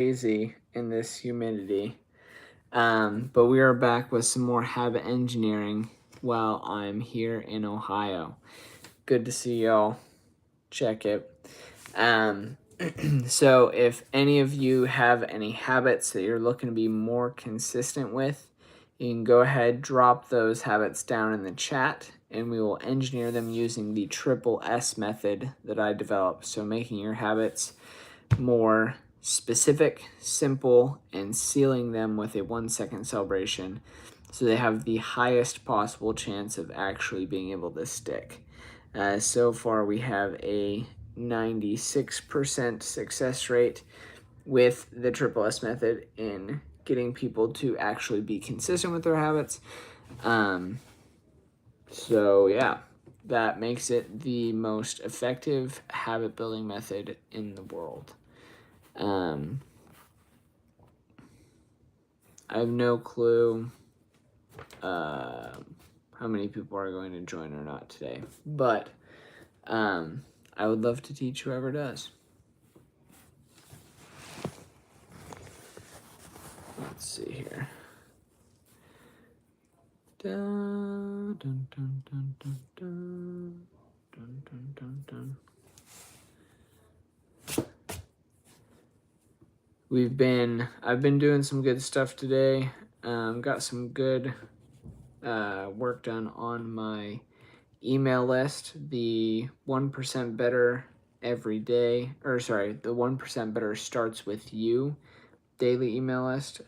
Hazy in this humidity. But we are back with some more habit engineering while I'm here in Ohio. Good to see y'all. Check it. So if any of you have any habits that you're looking to be more consistent with, you can go ahead, drop those habits down in the chat, and we will engineer them using the triple S method that I developed. So making your habits more specific, simple, and sealing them with a 1 second celebration so they have the highest possible chance of actually being able to stick. So far, we have a 96% success rate with the Triple S method in getting people to actually be consistent with their habits. So yeah, that makes it the most effective habit building method in the world. I have no clue how many people are going to join or not today, but I would love to teach whoever does. Let's see here. Dun, dun, dun, dun, dun, dun, dun, dun, dun, dun. I've been doing some good stuff today. Got some good work done on my email list, the 1% better every day, the 1% better starts with you daily email list.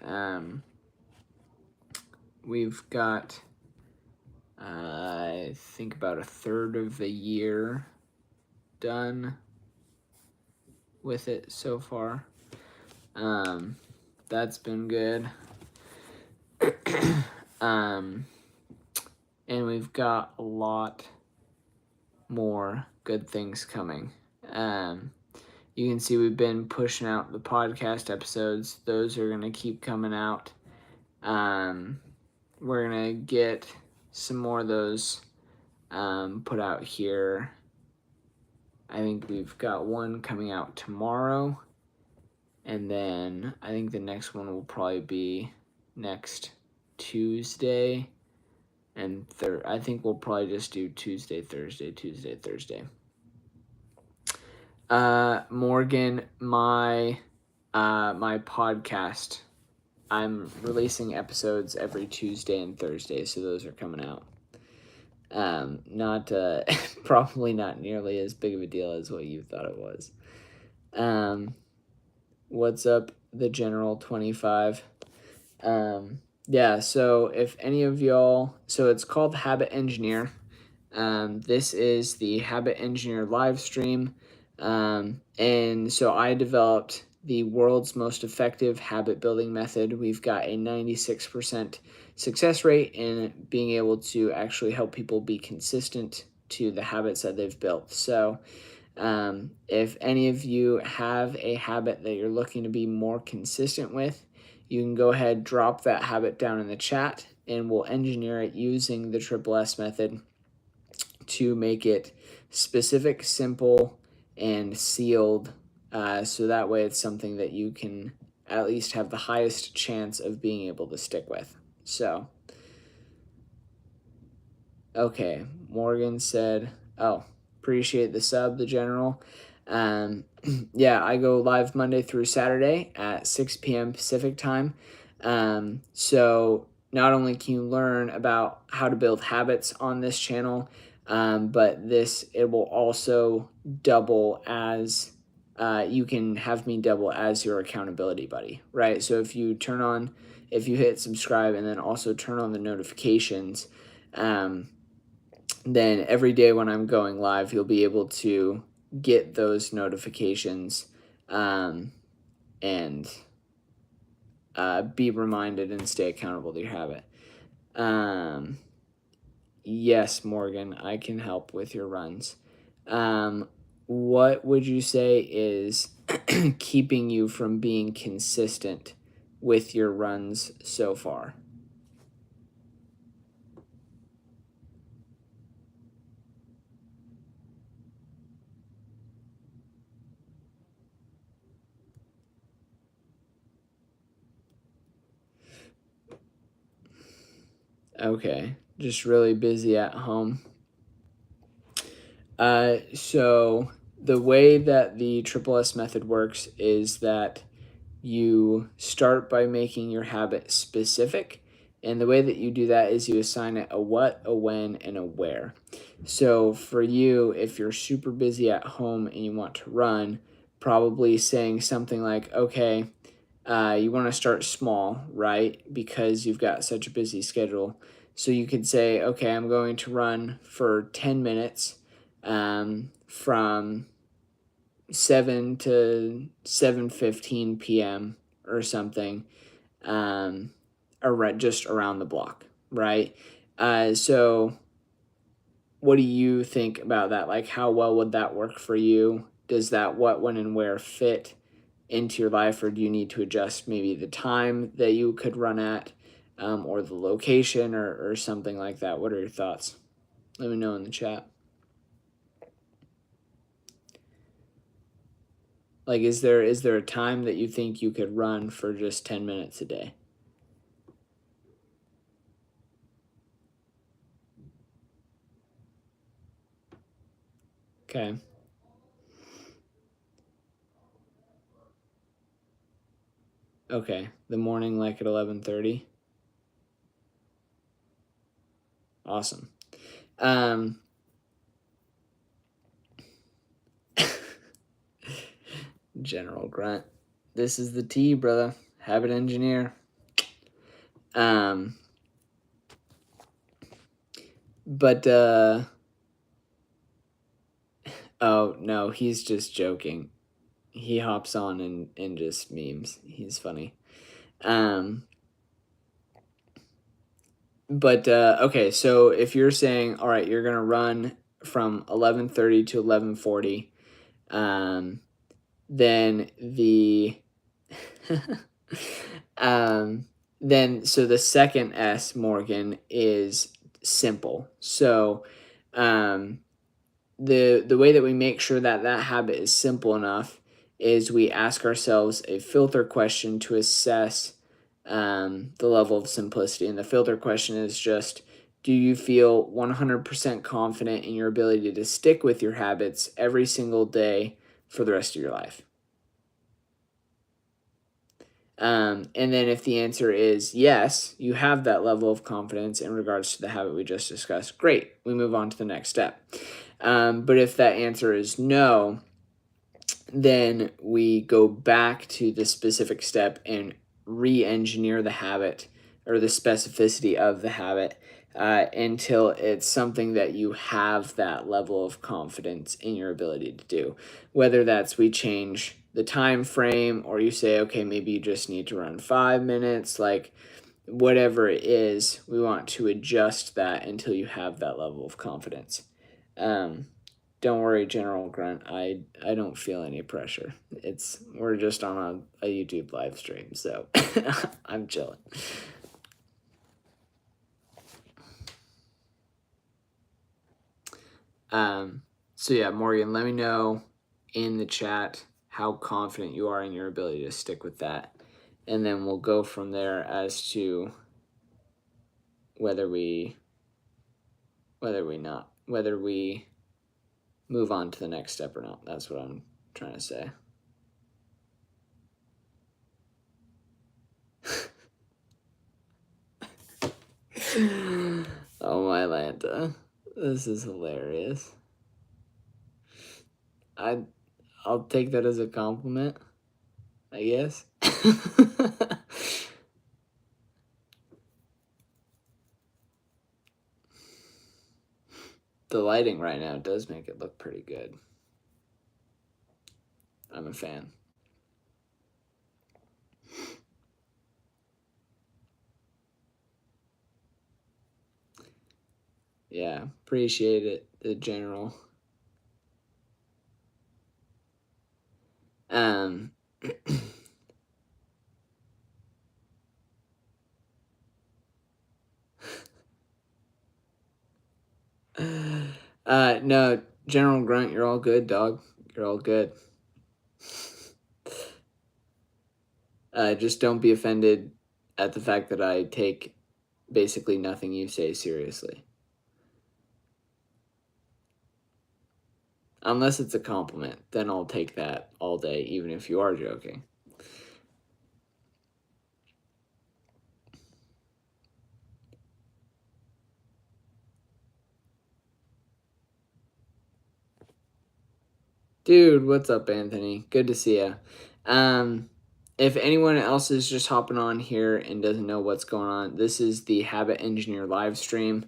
We've got, I think, about a third of the year done with it so far. That's been good. And we've got a lot more good things coming. You can see we've been pushing out the podcast episodes. Those are going to keep coming out. We're going to get some more of those put out here. I think we've got one coming out tomorrow. And then I think the next one will probably be next Tuesday. And I think we'll probably just do Tuesday, Thursday. Morgan, my podcast, I'm releasing episodes every Tuesday and Thursday, so those are coming out. Not probably not nearly as big of a deal as what you thought it was. What's up, the General 25? Yeah, so if any of y'all, so it's called Habit Engineer. This is the Habit Engineer live stream. And so I developed the world's most effective habit building method. We've got a 96% success rate in being able to actually help people be consistent to the habits that they've built. So if any of you have a habit that you're looking to be more consistent with, you can go ahead, drop that habit down in the chat, and we'll engineer it using the Triple S method to make it specific, simple, and sealed, so that way it's something that you can at least have the highest chance of being able to stick with. So, okay, Morgan said, oh, appreciate the sub, the General. Yeah, I go live Monday through Saturday at 6 p.m. Pacific time. So not only can you learn about how to build habits on this channel, but it will also double as, you can have me double as your accountability buddy, right? So if you hit subscribe and then also turn on the notifications, then every day when I'm going live, you'll be able to get those notifications and be reminded and stay accountable to your habit. Yes, Morgan, I can help with your runs. What would you say is keeping you from being consistent with your runs so far? Okay, just really busy at home. So the way that the Triple S method works is that you start by making your habit specific. And the way that you do that is you assign it a what, a when, and a where. So for you, if you're super busy at home and you want to run, probably saying something like, okay, you want to start small, right? Because you've got such a busy schedule. So you could say, okay, I'm going to run for 10 minutes from 7 to 7:15 p.m. or something, just around the block, right? So what do you think about that? Like, how well would that work for you? Does that what, when, and where fit into your life, or do you need to adjust maybe the time that you could run at, or the location, or something like that? What are your thoughts? Let me know in the chat. Like, is there a time that you think you could run for just 10 minutes a day? Okay. Okay. The morning, like at 11:30. Awesome. General Grunt. This is the T, brother. Habit engineer. But oh no, he's just joking. He hops on and just memes. He's funny. But okay, so if you're saying, all right, you're gonna run from 11:30 to 11:40, then the then so the second S, Morgan, is simple. So the way that we make sure that that habit is simple enough is we ask ourselves a filter question to assess the level of simplicity. And the filter question is just, do you feel 100% confident in your ability to stick with your habits every single day for the rest of your life? And then if the answer is yes, you have that level of confidence in regards to the habit we just discussed, great, we move on to the next step. But if that answer is no, then we go back to the specific step and re-engineer the habit or the specificity of the habit until it's something that you have that level of confidence in your ability to do. Whether that's we change the time frame, or you say, okay, maybe you just need to run 5 minutes, like whatever it is, we want to adjust that until you have that level of confidence. Don't worry, General Grunt. I don't feel any pressure. We're just on a YouTube live stream, so I'm chilling. So yeah, Morgan, let me know in the chat how confident you are in your ability to stick with that, and then we'll go from there as to whether we move on to the next step or not. That's what I'm trying to say. Oh my Lanta. This is hilarious. I'll take that as a compliment, I guess. The lighting right now does make it look pretty good. I'm a fan. Yeah, appreciate it, the general. No, General Grunt, you're all good, dog. You're all good. Just don't be offended at the fact that I take basically nothing you say seriously. Unless it's a compliment, then I'll take that all day, even if you are joking. Dude, what's up, Anthony? Good to see you. If anyone else is just hopping on here and doesn't know what's going on, this is the Habit Engineer live stream.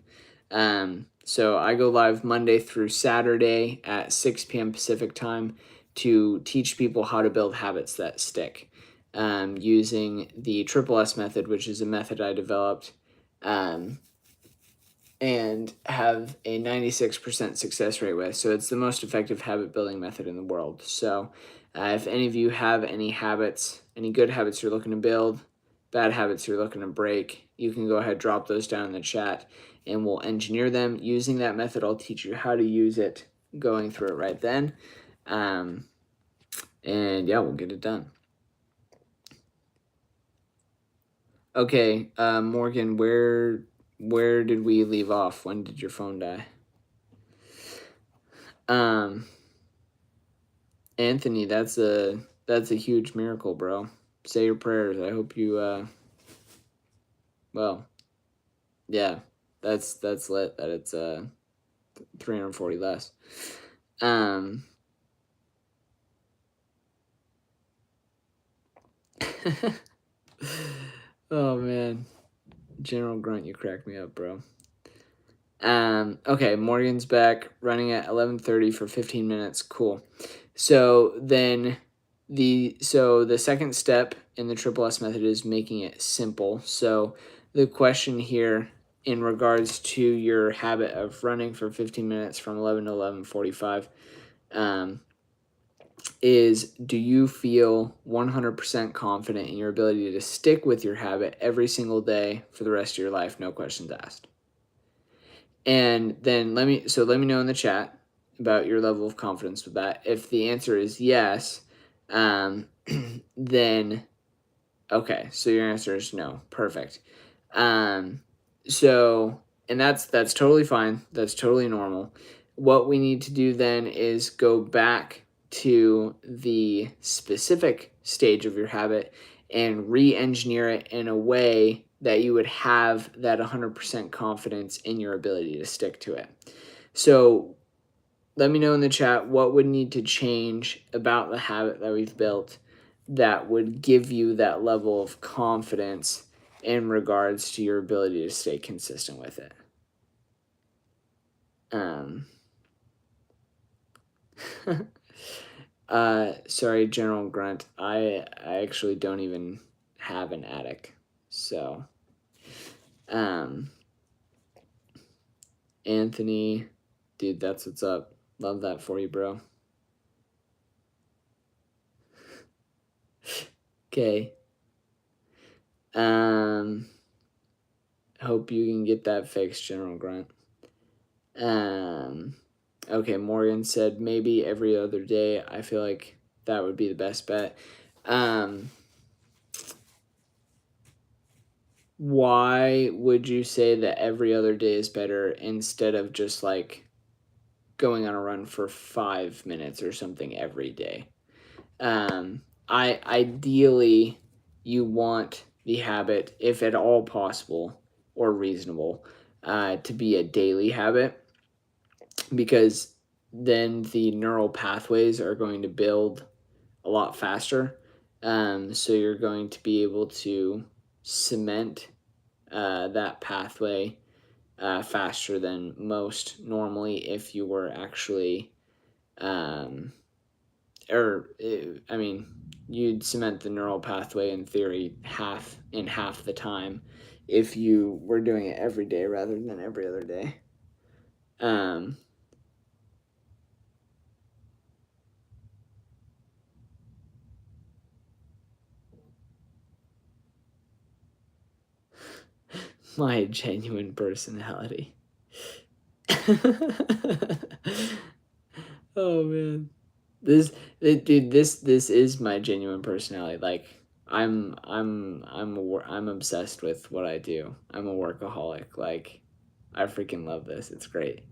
So I go live Monday through Saturday at 6 p.m. Pacific time to teach people how to build habits that stick, using the Triple S method, which is a method I developed, and have a 96% success rate with. So it's the most effective habit building method in the world. So if any of you have any habits, any good habits you're looking to build, bad habits you're looking to break, you can go ahead, drop those down in the chat, and we'll engineer them using that method. I'll teach you how to use it, going through it right then. And yeah, we'll get it done. Okay, Morgan, where did we leave off? When did your phone die? Anthony, that's a huge miracle, bro. Say your prayers. I hope you well, yeah. That's lit that it's 340 less. Oh man. General Grunt, you crack me up, bro. Okay, Morgan's back, running at 11:30 for 15 minutes. Cool. So then the second step in the Triple S method is making it simple. So the question here in regards to your habit of running for 15 minutes from 11 to 11:45 is, do you feel 100% confident in your ability to stick with your habit every single day for the rest of your life, no questions asked? And then let me know in the chat about your level of confidence with that. If the answer is yes, then okay, so your answer is no. Perfect. So, and that's totally fine. That's totally normal. What we need to do then is go back to the specific stage of your habit and re-engineer it in a way that you would have that 100% confidence in your ability to stick to it. So let me know in the chat what would need to change about the habit that we've built that would give you that level of confidence in regards to your ability to stay consistent with it. Sorry, General Grunt. I actually don't even have an attic. So, Anthony, dude, that's what's up. Love that for you, bro. Okay. Hope you can get that fixed, General Grunt. Okay, Morgan said maybe every other day. I feel like that would be the best bet. Why would you say that every other day is better instead of just like going on a run for 5 minutes or something every day? Ideally you want the habit, if at all possible or reasonable, to be a daily habit, because then the neural pathways are going to build a lot faster. So you're going to be able to cement that pathway faster than most normally if you were actually, you'd cement the neural pathway in theory half the time if you were doing it every day rather than every other day. My genuine personality. Oh man, this is my genuine personality. Like, I'm obsessed with what I do. I'm a workaholic. Like, I freaking love this. It's great.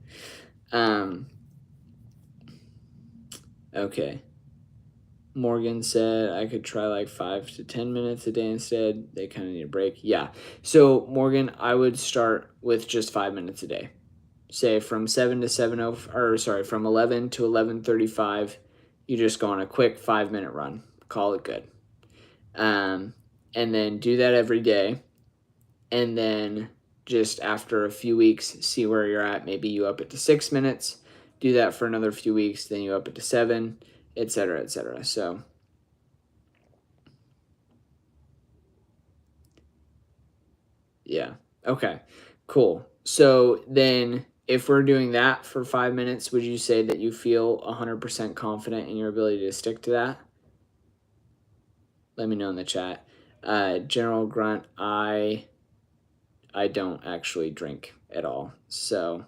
Okay. Morgan said I could try like 5 to 10 minutes a day instead. They kind of need a break. Yeah. So, Morgan, I would start with just 5 minutes a day. Say from 7 to 7:0, or sorry, from 11 to 11:35, you just go on a quick 5-minute run. Call it good. And then do that every day. And then just after a few weeks, see where you're at. Maybe you up it to 6 minutes. Do that for another few weeks. Then you up it to 7, etc., etc. So, yeah. Okay. Cool. So then if we're doing that for 5 minutes, would you say that you feel 100% confident in your ability to stick to that? Let me know in the chat. General Grunt, I don't actually drink at all. So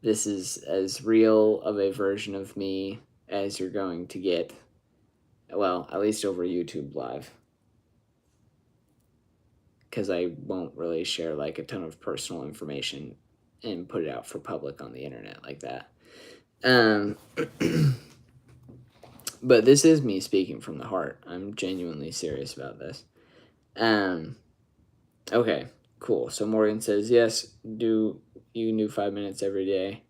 this is as real of a version of me as you're going to get. Well, at least over YouTube Live. Because I won't really share like a ton of personal information and put it out for public on the internet like that. But this is me speaking from the heart. I'm genuinely serious about this. Okay, cool. So Morgan says, yes, you can do 5 minutes every day.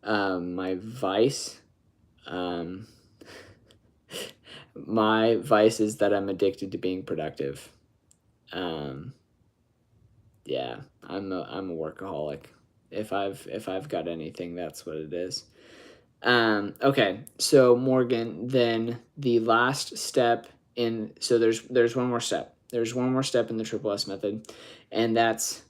My vice, my vice is that I'm addicted to being productive. Yeah, I'm a workaholic. If I've got anything, that's what it is. Okay, so Morgan, then the last step so there's one more step. There's one more step in the Triple S method, and that's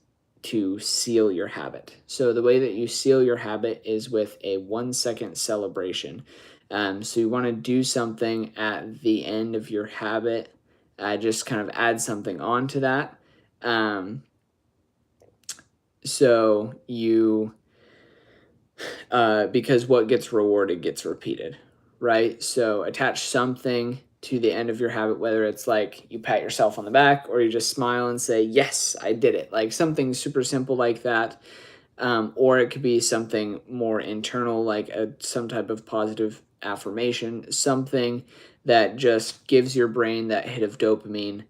to seal your habit. So the way that you seal your habit is with a 1-second celebration. So you want to do something at the end of your habit, just kind of add something onto that. So you because what gets rewarded gets repeated, right? So attach something to the end of your habit, whether it's like you pat yourself on the back or you just smile and say, yes, I did it. Like something super simple like that. Or it could be something more internal, like some type of positive affirmation, something that just gives your brain that hit of dopamine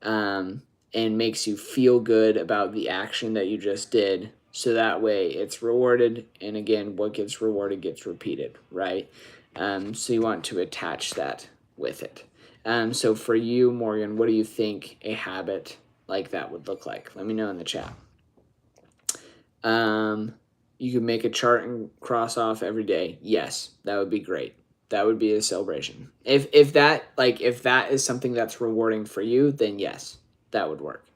and makes you feel good about the action that you just did. So that way it's rewarded. And again, what gets rewarded gets repeated, right? So you want to attach that with it. So for you, Morgan, what do you think a habit like that would look like? Let me know in the chat. You could make a chart and cross off every day. Yes, that would be great. That would be a celebration. If that is something that's rewarding for you, then yes, that would work.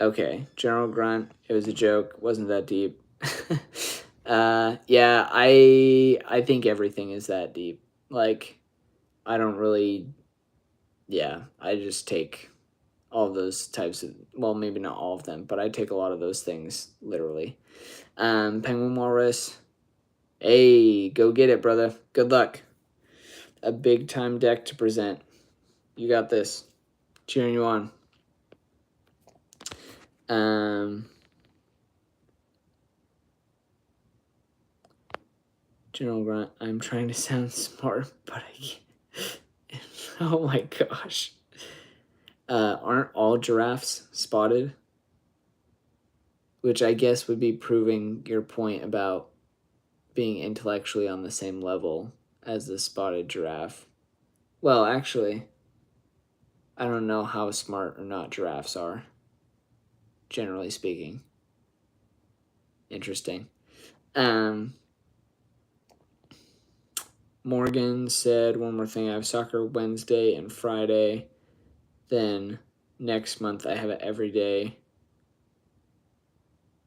Okay, General Grunt. It was a joke. Wasn't that deep. Yeah, I think everything is that deep. Like, I don't really. Yeah, I just take all of those types of, well, maybe not all of them, but I take a lot of those things literally. Penguin Walrus, hey, go get it, brother. Good luck. A big time deck to present. You got this. Cheering you on. General Grunt, I'm trying to sound smart, but I can't. Oh my gosh. Aren't all giraffes spotted? Which I guess would be proving your point about being intellectually on the same level as the spotted giraffe. Well, actually, I don't know how smart or not giraffes are, generally speaking. Interesting. Morgan said one more thing. I have soccer Wednesday and Friday. Then next month I have it every day.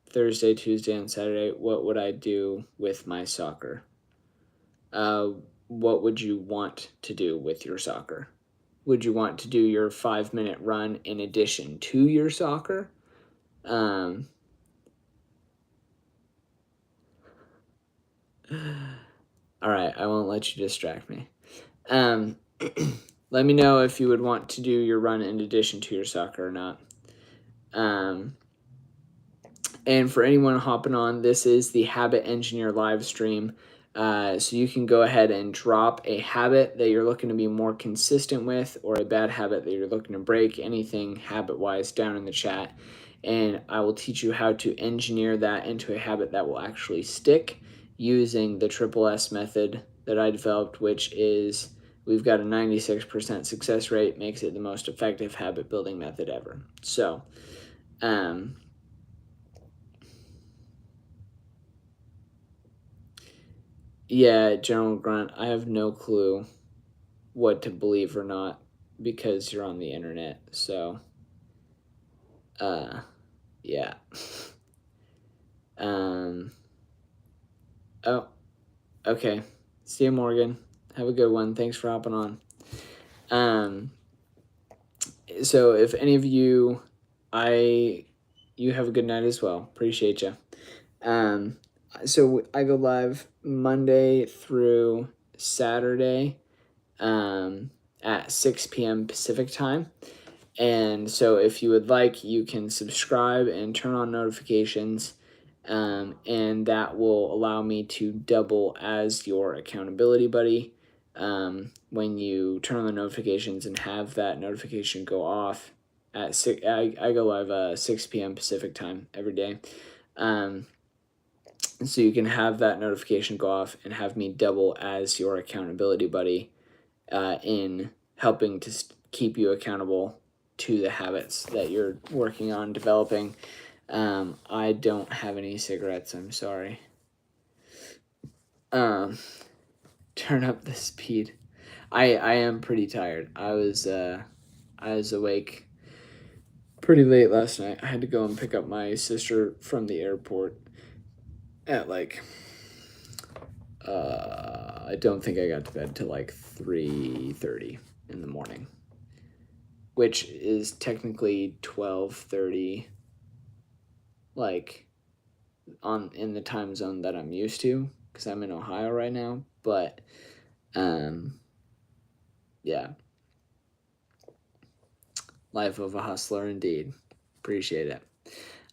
Thursday, Tuesday, and Saturday. What would I do with my soccer? What would you want to do with your soccer? Would you want to do your 5-minute run in addition to your soccer? All right, I won't let you distract me. let me know if you would want to do your run in addition to your soccer or not. And for anyone hopping on, this is the Habit Engineer live stream. So you can go ahead and drop a habit that you're looking to be more consistent with, or a bad habit that you're looking to break, anything habit-wise, down in the chat. And I will teach you how to engineer that into a habit that will actually stick using the Triple S method that I developed, which is we've got a 96% success rate, makes it the most effective habit building method ever. So, yeah, General Grunt, I have no clue what to believe or not because you're on the internet. So, yeah. Oh, okay. See you, Morgan. Have a good one. Thanks for hopping on. So if any of you, you have a good night as well. Appreciate you. So I go live Monday through Saturday, at 6 p.m. Pacific time. And so if you would like, you can subscribe and turn on notifications, and that will allow me to double as your accountability buddy. When you turn on the notifications and have that notification go off at 6, I go live 6 p.m. Pacific time every day. So you can have that notification go off and have me double as your accountability buddy, in helping to keep you accountable to the habits that you're working on developing. I don't have any cigarettes, I'm sorry. Turn up the speed. I am pretty tired. I was awake pretty late last night. I had to go and pick up my sister from the airport at like, I don't think I got to bed till like 3:30 in the morning, which is technically 12:30, like in the time zone that I'm used to, because I'm in Ohio right now. But yeah, life of a hustler indeed. Appreciate it.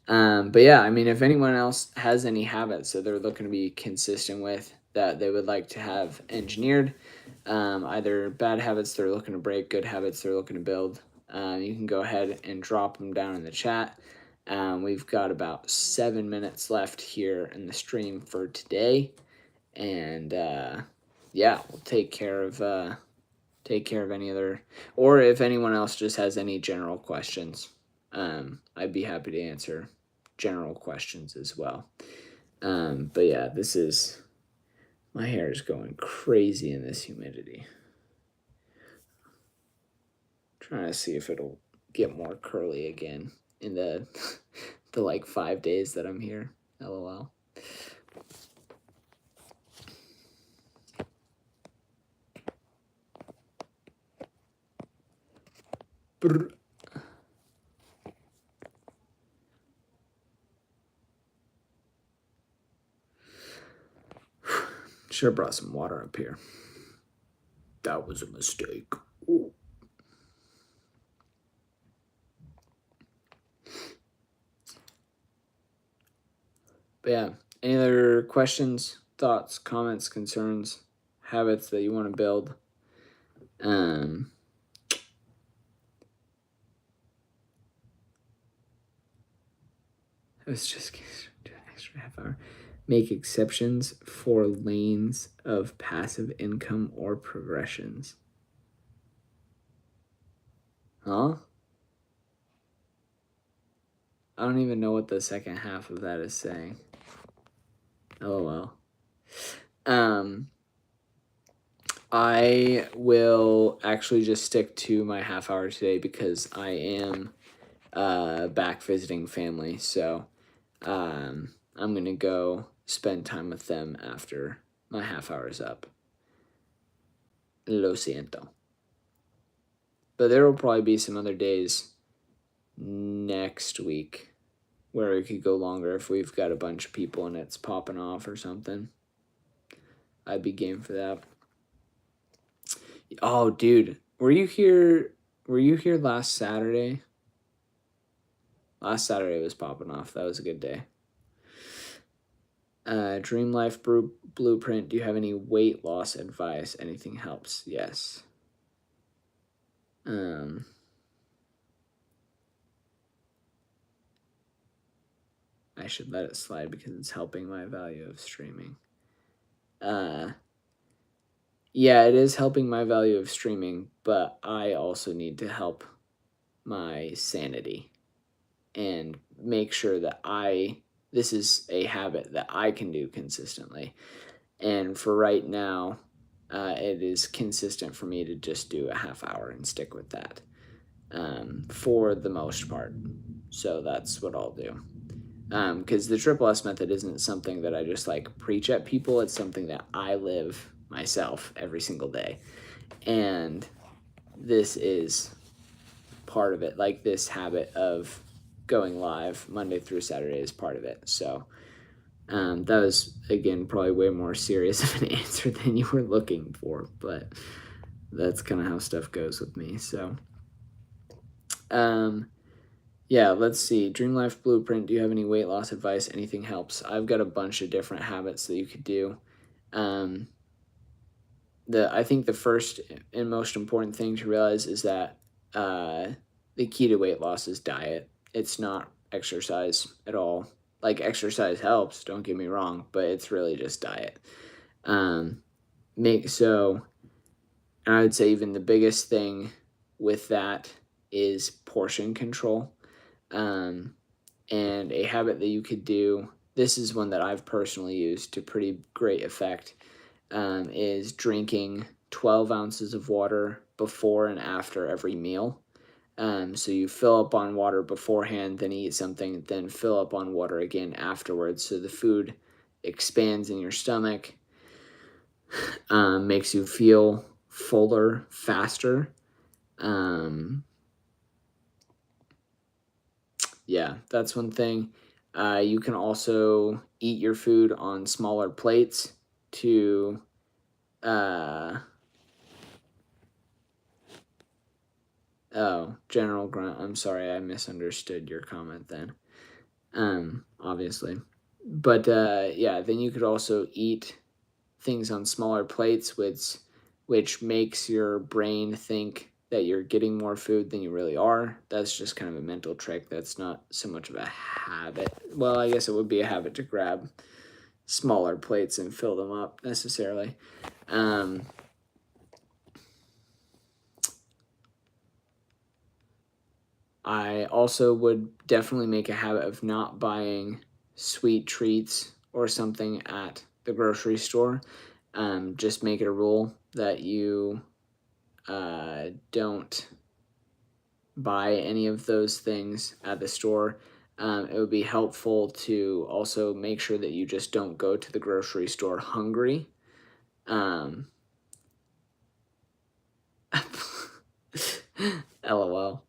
But yeah, I mean, if anyone else has any habits that they're looking to be consistent with that they would like to have engineered, either bad habits they're looking to break, good habits they're looking to build, you can go ahead and drop them down in the chat. We've got about 7 minutes left here in the stream for today, and yeah, we'll take care of any other, or if anyone else just has any general questions, I'd be happy to answer general questions as well. But yeah, my hair is going crazy in this humidity. Trying to see if it'll get more curly again in the like 5 days that I'm here. LOL. Brr. Should have brought some water up here. That was a mistake. Ooh. But yeah, any other questions, thoughts, comments, concerns, habits that you want to build? I was just going to do an extra half hour. Make exceptions for lanes of passive income or progressions. Huh? I don't even know what the second half of that is saying. LOL. I will actually just stick to my half hour today because I am back visiting family. So I'm going to go spend time with them after my half hour is up. Lo siento. But there will probably be some other days next week where it could go longer if we've got a bunch of people and it's popping off or something. I'd be game for that. Oh, dude, Were you here? Were you here last Saturday? Last Saturday was popping off. That was a good day. Dream Life Blueprint. Do you have any weight loss advice? Anything helps? Yes. I should let it slide because it's helping my value of streaming. Yeah, it is helping my value of streaming, but I also need to help my sanity and make sure that this is a habit that I can do consistently. And for right now, it is consistent for me to just do a half hour and stick with that for the most part. So that's what I'll do. Because the Triple S method isn't something that I just like preach at people. It's something that I live myself every single day. And this is part of it. Like this habit of going live Monday through Saturday is part of it. So that was, again, probably way more serious of an answer than you were looking for. But that's kind of how stuff goes with me. So yeah, let's see. Dream Life Blueprint. Do you have any weight loss advice? Anything helps? I've got a bunch of different habits that you could do. I think the first and most important thing to realize is that the key to weight loss is diet. It's not exercise at all. Like exercise helps, don't get me wrong, but it's really just diet. And I would say even the biggest thing with that is portion control. And a habit that you could do, this is one that I've personally used to pretty great effect, is drinking 12 ounces of water before and after every meal. So you fill up on water beforehand, then eat something, then fill up on water again afterwards. So the food expands in your stomach, makes you feel fuller faster. Yeah, that's one thing. You can also eat your food on smaller plates to General Grunt, I'm sorry, I misunderstood your comment then. Obviously. But yeah, then you could also eat things on smaller plates, which makes your brain think that you're getting more food than you really are. That's just kind of a mental trick. That's not so much of a habit. Well, I guess it would be a habit to grab smaller plates and fill them up necessarily. I also would definitely make a habit of not buying sweet treats or something at the grocery store. Just make it a rule that you don't buy any of those things at the store. It would be helpful to also make sure that you just don't go to the grocery store hungry. LOL.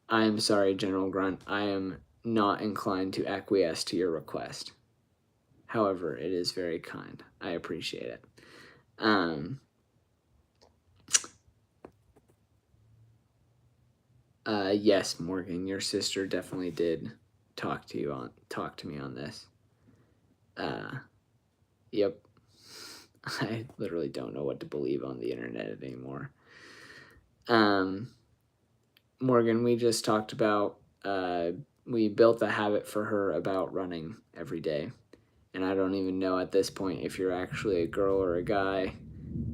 I'm sorry, General Grunt. I am not inclined to acquiesce to your request. However, it is very kind. I appreciate it. Yes, Morgan, your sister definitely did talk to me on this. Yep. I literally don't know what to believe on the internet anymore. Morgan, we just talked about, we built a habit for her about running every day. And I don't even know at this point if you're actually a girl or a guy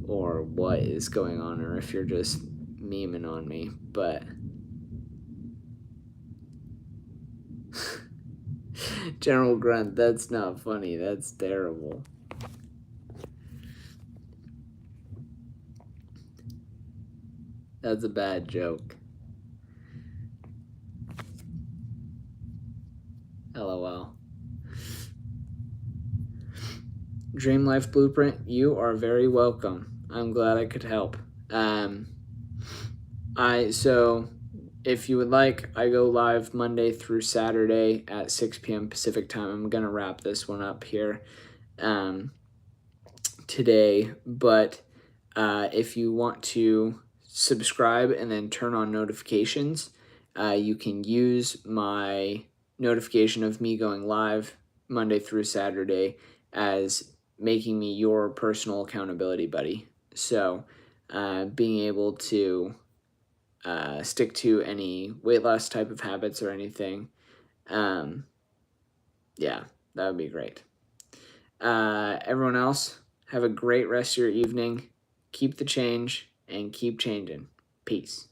or what is going on, or if you're just memeing on me, but General Grunt, that's not funny. That's terrible. That's a bad joke. LOL. Dream Life Blueprint, you are very welcome. I'm glad I could help. So if you would like, I go live Monday through Saturday at 6 p.m. Pacific time. I'm gonna wrap this one up here today, but If you want to subscribe and then turn on notifications, you can use my notification of me going live Monday through Saturday as making me your personal accountability buddy. So being able to stick to any weight loss type of habits or anything, yeah, that would be great. Everyone else, have a great rest of your evening. Keep the change and keep changing. Peace.